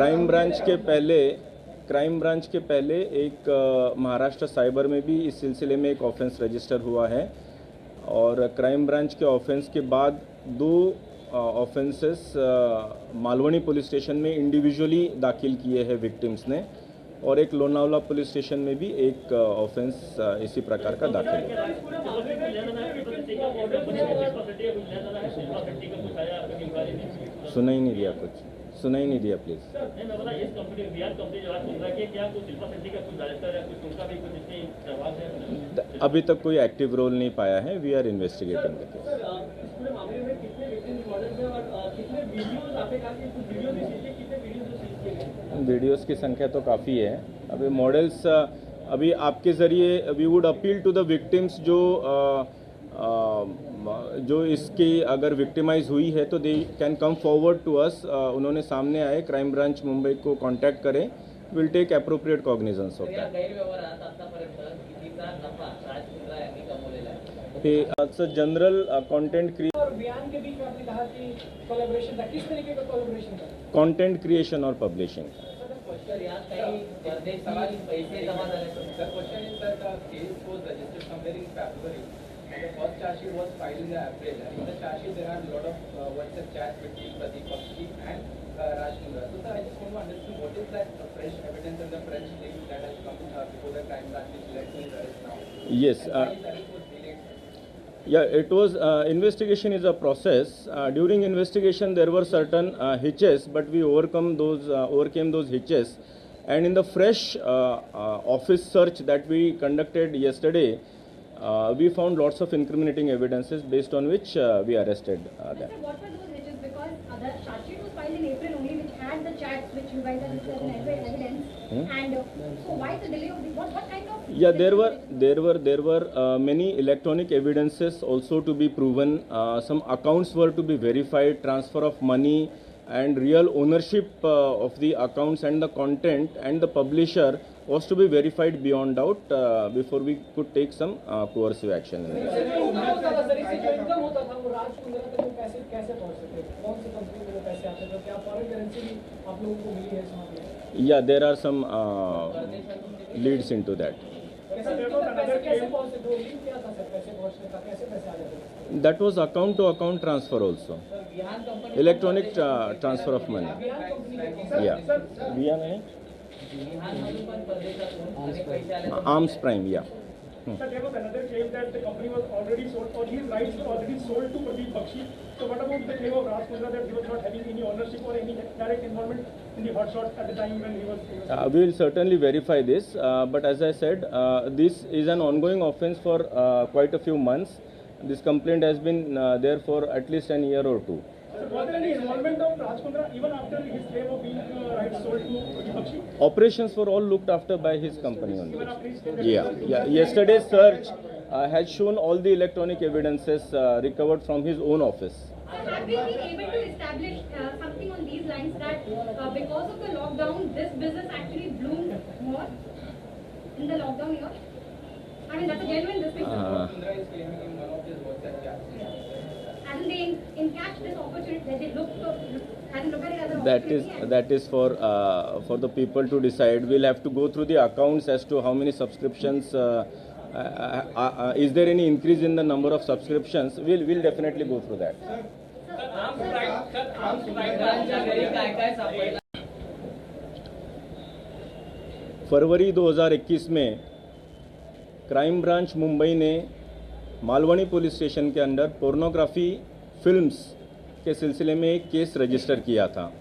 Crime branch के पहले एक महाराष्ट्र साइबर में भी इस सिलसिले में एक ऑफेंस रजिस्टर हुआ है और क्राइम ब्रांच के ऑफेंस के बाद दो ऑफेंसेस मालवनी पुलिस स्टेशन में इंडिविजुअली दाखिल किए हैं विक्टिम्स ने और एक लोनावला पुलिस स्टेशन में भी एक ऑफेंस इसी प्रकार का दाखिल है। सुना ही नहीं दिया प्लीज। अभी तक कोई एक्टिव रोल नहीं पाया है। We are investigating the case. Videos की संख्या तो काफ़ी है। अभी मॉडल्स अभी आपके ज़रिए we would appeal to the victims जो इसकी अगर विक्टिमाइज हुई है तो they can come forward to us. उन्होंने सामने आए, क्राइम ब्रांच मुंबई को कांटेक्ट करें, will take appropriate cognizance of that. General content content creation और publishing. The first charge sheet was filed in April, and in the charge sheet there are a lot of WhatsApp chats between Pradeep Bakshi and Raj Mundra. So sir, I just want to understand what is that fresh evidence and the fresh thing that has come before the crime branch which led to his arrest now? Yes. Yeah, it was investigation is a process. During investigation there were certain hitches, but we overcame those hitches, and in the fresh office search that we conducted yesterday, we found lots of incriminating evidences based on which we arrested them. What were those hitches? Because the charge sheet was filed in April only, which had the chats which you guys have listed as evidence. And so why the delay of the, what kind of? Yeah, there were many electronic evidences also to be proven. Some accounts were to be verified, transfer of money and real ownership of the accounts and the content and the publisher was to be verified beyond doubt before we could take some coercive action in this. Yeah, there are some leads into that. That was account to account transfer also. Electronic transfer of money. Yeah. Arms Prime, yeah. Sir, there was another claim that the company was already sold, or his rights were already sold to Pradeep Bakshi. So what about the claim of Raj Mundra that he was not having any ownership or any direct involvement in the hot shots at the time when he was? We will certainly verify this, but as I said, this is an ongoing offence for quite a few months. This complaint has been there for at least an year or two. Sir, was there any involvement of Raj Mundra even after his claim of being rights sold to Pradeep Bakshi? Operations were all looked after by his company only. Yeah. Yesterday's search has shown all the electronic evidences recovered from his own office. Have we been able to establish something on these lines that because of the lockdown, this business actually bloomed more in the lockdown year? I mean, that's a genuine distinction. Mundra is claiming in one of his WhatsApp chats. Hasn't they encashed this opportunity? That they look at it as an opportunity? That is for the people to decide. We'll have to go through the accounts as to how many subscriptions. Is there any increase in the number of subscriptions? We'll definitely go through that. फरवरी 2021 में crime branch Mumbai ने Malvani police station के अंदर pornography films के सिलसिले में एक case register किया था।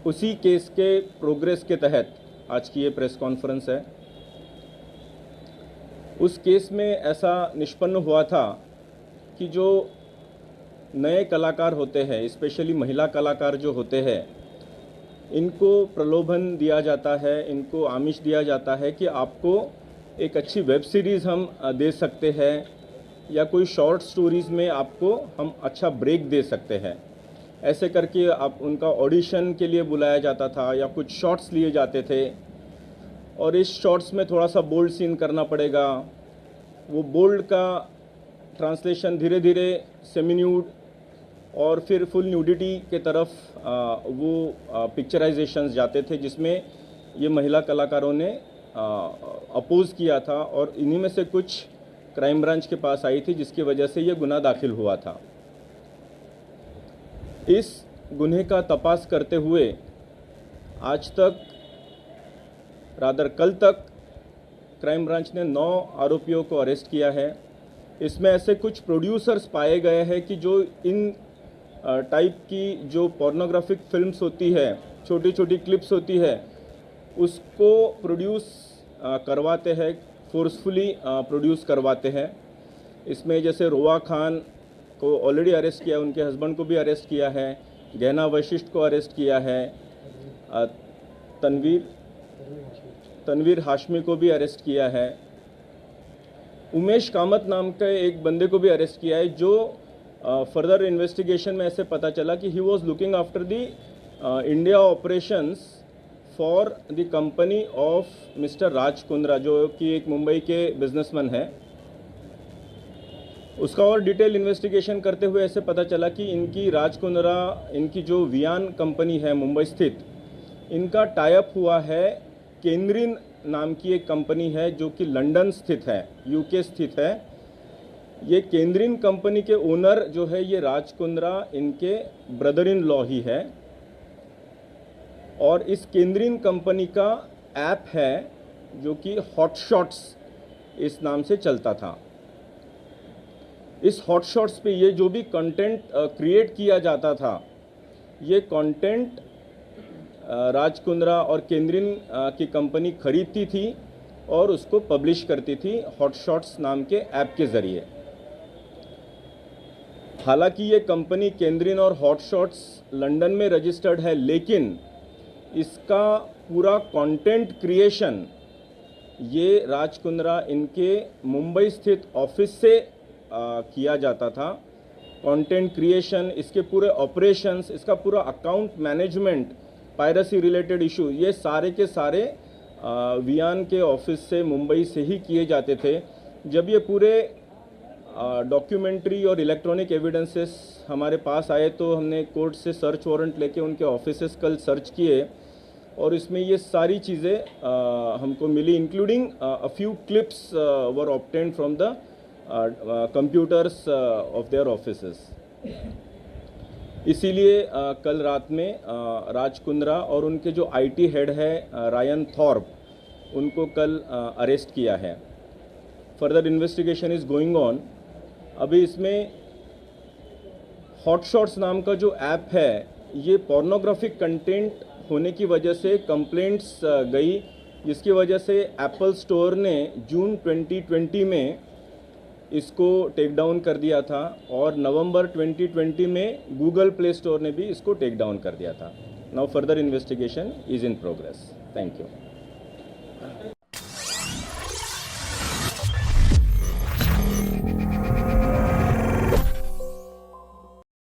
उसी केस के प्रोग्रेस के तहत आज की ये प्रेस कॉन्फ्रेंस है। उस केस में ऐसा निष्पन्न हुआ था कि जो नए कलाकार होते हैं, स्पेशली महिला कलाकार जो होते हैं, इनको प्रलोभन दिया जाता है, इनको आमिष दिया जाता है कि आपको एक अच्छी वेब सीरीज़ हम दे सकते हैं या कोई शॉर्ट स्टोरीज़ में आपको हम अच्छा ब्रेक दे सकते हैं। ऐसे करके आप उनका ऑडिशन के लिए बुलाया जाता था या कुछ शॉट्स लिए जाते थे और इस शॉट्स में थोड़ा सा बोल्ड सीन करना पड़ेगा। वो बोल्ड का ट्रांसलेशन धीरे धीरे सेमी न्यूड और फिर फुल न्यूडिटी के तरफ वो पिक्चराइजेशंस जाते थे, जिसमें ये महिला कलाकारों ने अपोज किया था और इन्हीं में से कुछ क्राइम ब्रांच के पास आई थी, जिसकी वजह से ये गुनाह दाखिल हुआ था। इस गुन्हे का तपास करते हुए आज तक कल तक क्राइम ब्रांच ने 9 आरोपियों को अरेस्ट किया है। इसमें ऐसे कुछ प्रोड्यूसर्स पाए गए हैं कि जो इन टाइप की जो पोर्नोग्राफिक फिल्म्स होती है, छोटी छोटी क्लिप्स होती है, उसको प्रोड्यूस करवाते हैं, फोर्सफुली प्रोड्यूस करवाते हैं। इसमें जैसे रोआ खान को ऑलरेडी अरेस्ट किया, उनके हस्बैंड को भी अरेस्ट किया है, गहना वशिष्ठ को अरेस्ट किया है, तनवीर हाशमी को भी अरेस्ट किया है, उमेश कामत नाम के एक बंदे को भी अरेस्ट किया है, जो फर्दर इन्वेस्टिगेशन में ऐसे पता चला कि he was looking after the India operations for the company of mister Raj Kundra, जो कि एक मुंबई के बिजनेसमैन है। उसका और डिटेल इन्वेस्टिगेशन करते हुए ऐसे पता चला कि इनकी राज कुंद्रा, इनकी जो वियान कंपनी है मुंबई स्थित, इनका टाइप हुआ है केंद्रीन नाम की एक कंपनी है जो कि लंदन स्थित है, यूके स्थित है। ये केंद्रीन कंपनी के ओनर जो है ये राज कुंद्रा इनके ब्रदर इन लॉ ही है, और इस केंद्रीन कंपनी का ऐप है जो कि हॉटशॉट्स इस नाम से चलता था। इस हॉटशॉट्स पे ये जो भी कंटेंट क्रिएट किया जाता था, ये कंटेंट राज कुंद्रा और केंद्रीन की कंपनी खरीदती थी और उसको पब्लिश करती थी हॉटशॉट्स नाम के ऐप के ज़रिए। हालांकि ये कंपनी केंद्रीन और हॉटशॉट्स लंदन में रजिस्टर्ड है, लेकिन इसका पूरा कंटेंट क्रिएशन ये राज कुंद्रा इनके मुंबई स्थित ऑफिस से किया जाता था। कंटेंट क्रिएशन, इसके पूरे ऑपरेशंस, इसका पूरा account management, piracy related issue, ये सारे के सारे वियान के ऑफिस से मुंबई से ही किए जाते थे। जब ये पूरे डॉक्यूमेंट्री और इलेक्ट्रॉनिक एविडेंसेस हमारे पास आए तो हमने कोर्ट से सर्च वारंट लेके उनके ऑफिसेस कल सर्च किए और इसमें ये सारी चीज़ें हमको मिली, including a few clips were obtained from the computers of their offices. इसीलिए कल रात में राज कुंद्रा और उनके जो आईटी हेड है रायन थॉर्प, उनको कल अरेस्ट किया है। Further investigation is going on. अभी इसमें हॉटशॉट्स नाम का जो ऐप है, ये पोर्नोग्राफिक कंटेंट होने की वजह से कंप्लेंट्स गई, जिसकी वजह से एप्पल स्टोर ने जून 2020 में इसको टेक डाउन कर दिया था और नवंबर 2020 में गूगल प्ले स्टोर ने भी इसको टेक डाउन कर दिया था। Now further investigation is in progress. Thank you.